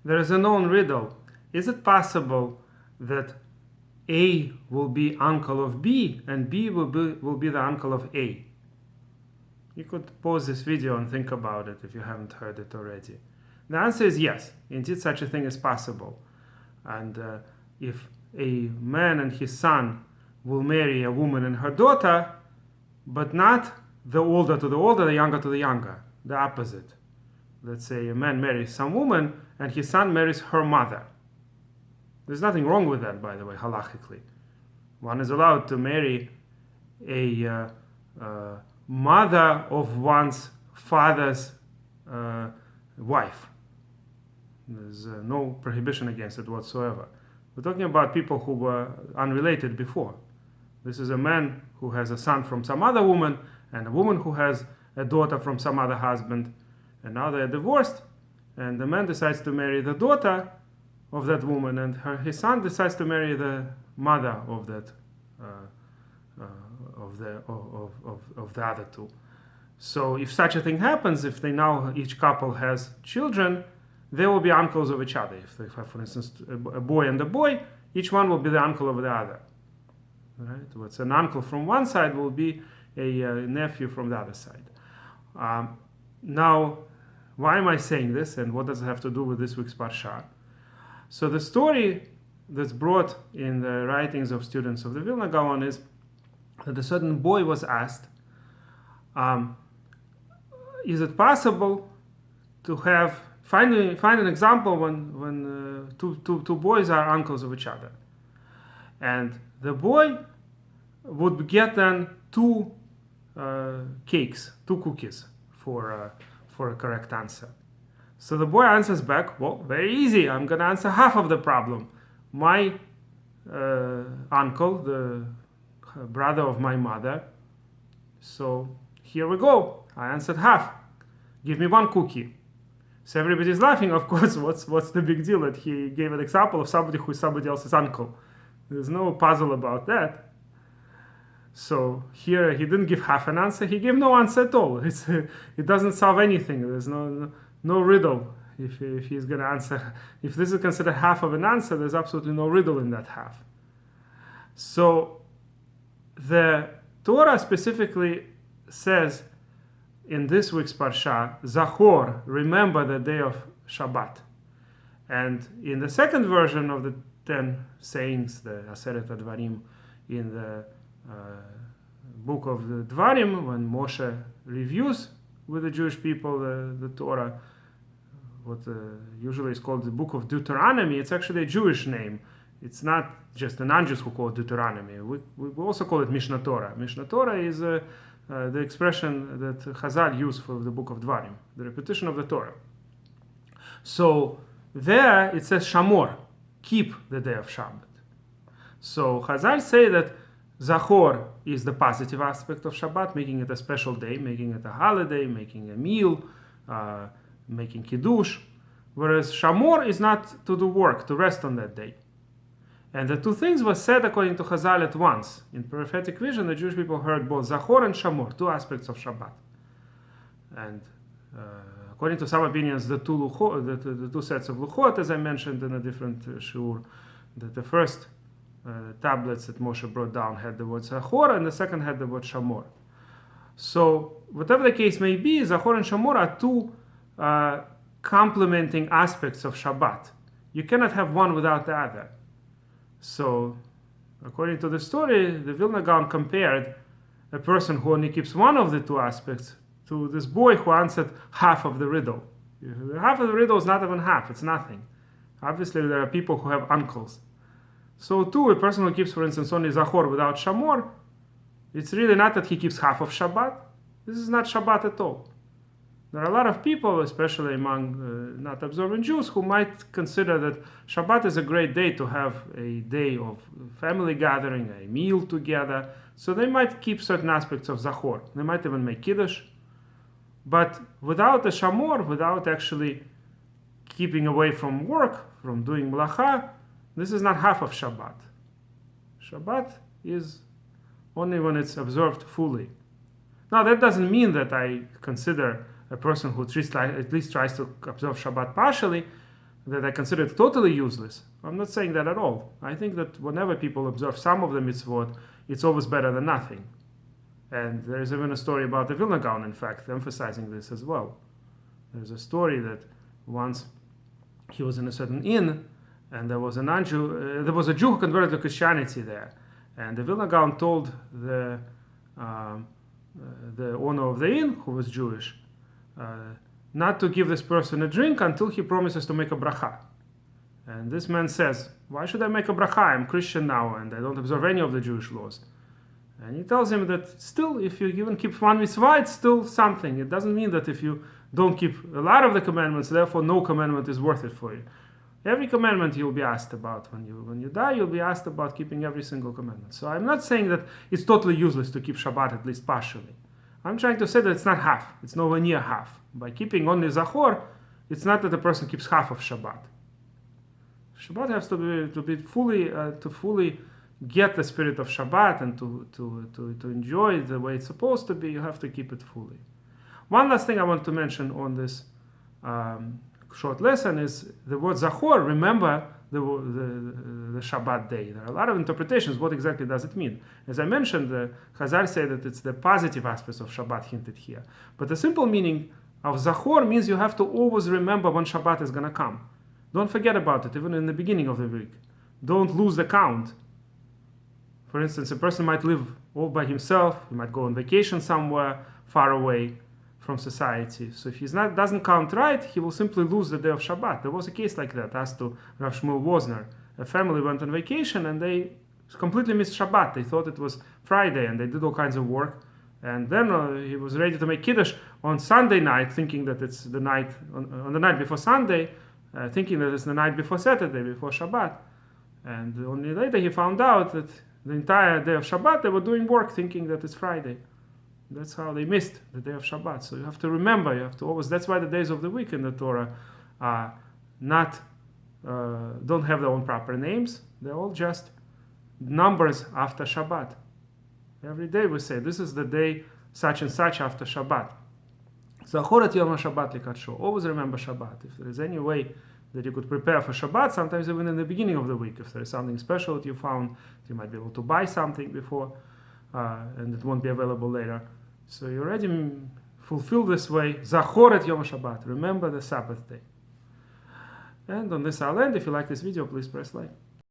there is a known riddle. Is it possible that A will be uncle of B and B will be the uncle of A? You could pause this video and think about it if you haven't heard it already. The answer is yes, indeed such a thing is possible. And if a man and his son will marry a woman and her daughter, but not the older to the older, the younger to the younger, the opposite. Let's say a man marries some woman and his son marries her mother. There's nothing wrong with that, by the way, halachically. One is allowed to marry a mother of one's father's wife. There's no prohibition against it whatsoever. We're talking about people who were unrelated before. This is a man who has a son from some other woman and a woman who has a daughter from some other husband, and now they're divorced, and the man decides to marry the daughter of that woman, and his son decides to marry the mother of that of the other two. So if such a thing happens, if they now each couple has children, they will be uncles of each other. If they have, for instance, a boy and a boy, each one will be the uncle of the other. Right? What's an uncle from one side will be a nephew from the other side. Now, why am I saying this, and what does it have to do with this week's Parsha? So the story that's brought in the writings of students of the Vilna Gaon is that a certain boy was asked, is it possible to find an example when two boys are uncles of each other? And the boy would get then two cookies for a correct answer. So the boy answers back, well, very easy, I'm going to answer half of the problem. My uncle, the brother of my mother, so here we go, I answered half. Give me one cookie. So everybody's laughing, of course. What's the big deal that he gave an example of somebody who is somebody else's uncle? There's no puzzle about that. So here he didn't give half an answer, he gave no answer at all. It doesn't solve anything. There's no riddle if he's going to answer. If this is considered half of an answer, there's absolutely no riddle in that half. So the Torah specifically says in this week's Parsha, Zachor, remember the day of Shabbat. And in the second version of the 10 sayings, the Aseret HaDvarim, in the book of the Dvarim, when Moshe reviews with the Jewish people the Torah, what usually is called the book of Deuteronomy, it's actually a Jewish name. It's not just the non-Jews who call it Deuteronomy. We also call it Mishnah Torah. Mishnah Torah is the expression that Chazal use for the book of Dvarim, the repetition of the Torah. So there it says Shamor, keep the day of Shabbat. So Chazal say that Zachor is the positive aspect of Shabbat, making it a special day, making it a holiday, making a meal, making Kiddush, whereas Shamor is not to do work, to rest on that day. And the two things were said according to Chazal at once. In prophetic vision, the Jewish people heard both Zachor and Shamor, two aspects of Shabbat. And according to some opinions, the two sets of Luchot, as I mentioned in a different shiur, that the first tablets that Moshe brought down had the word Zachor, and the second had the word Shamor. So, whatever the case may be, Zachor and Shamor are two complementing aspects of Shabbat. You cannot have one without the other. So, according to the story, the Vilna Gaon compared a person who only keeps one of the two aspects to this boy who answered half of the riddle. Half of the riddle is not even half, it's nothing. Obviously, there are people who have uncles. So too, a person who keeps, for instance, only Zachor without Shamor, it's really not that he keeps half of Shabbat. This is not Shabbat at all. There are a lot of people, especially among not observant Jews, who might consider that Shabbat is a great day to have a day of family gathering, a meal together. So they might keep certain aspects of Zachor. They might even make Kiddush. But without the Shamor, without actually keeping away from work, from doing Melacha, this is not half of Shabbat. Shabbat is only when it's observed fully. Now, that doesn't mean that I consider a person who at least tries to observe Shabbat partially that I consider it totally useless. I'm not saying that at all. I think that whenever people observe some of the mitzvot, it's always better than nothing. And there's even a story about the Vilna Gaon, in fact, emphasizing this as well. There's a story that once he was in a certain inn, and there was a non-Jew, there was a Jew who converted to Christianity there. And the Vilna Gaon told the owner of the inn, who was Jewish, not to give this person a drink until he promises to make a bracha. And this man says, why should I make a bracha? I'm Christian now and I don't observe any of the Jewish laws. And he tells him that still, if you even keep one mitzvah, it's still something. It doesn't mean that if you don't keep a lot of the commandments, therefore no commandment is worth it for you. Every commandment you'll be asked about. When you die, you'll be asked about keeping every single commandment. So I'm not saying that it's totally useless to keep Shabbat, at least partially. I'm trying to say that it's not half. It's nowhere near half. By keeping only Zachor, it's not that the person keeps half of Shabbat. Shabbat has to be fully get the spirit of Shabbat and to enjoy it the way it's supposed to be. You have to keep it fully. One last thing I want to mention on this short lesson is the word Zachor. Remember the Shabbat day. There are a lot of interpretations. What exactly does it mean? As I mentioned, the Chazal say that it's the positive aspects of Shabbat hinted here. But the simple meaning of Zachor means you have to always remember when Shabbat is going to come. Don't forget about it, even in the beginning of the week. Don't lose the count. For instance, a person might live all by himself. He might go on vacation somewhere far away from society. So if he doesn't count right, he will simply lose the day of Shabbat. There was a case like that, as to Rav Shmuel Wozner. A family went on vacation and they completely missed Shabbat. They thought it was Friday and they did all kinds of work. And then he was ready to make Kiddush on Sunday night, thinking that it's the night, on the night before Sunday, thinking that it's the night before Saturday, before Shabbat. And only later he found out that the entire day of Shabbat they were doing work, thinking that it's Friday. That's how they missed the day of Shabbat. So you have to remember, you have to always, that's why the days of the week in the Torah are don't have their own proper names. They're all just numbers after Shabbat. Every day we say, this is the day such and such after Shabbat. Zachor et Yom HaShabbat likadsho. Always remember Shabbat. If there is any way that you could prepare for Shabbat, sometimes even in the beginning of the week, if there is something special that you found, you might be able to buy something before, and it won't be available later. So you already fulfill this way. Zachor et Yom HaShabbat. Remember the Sabbath day. And on this I'll end. If you like this video, please press like.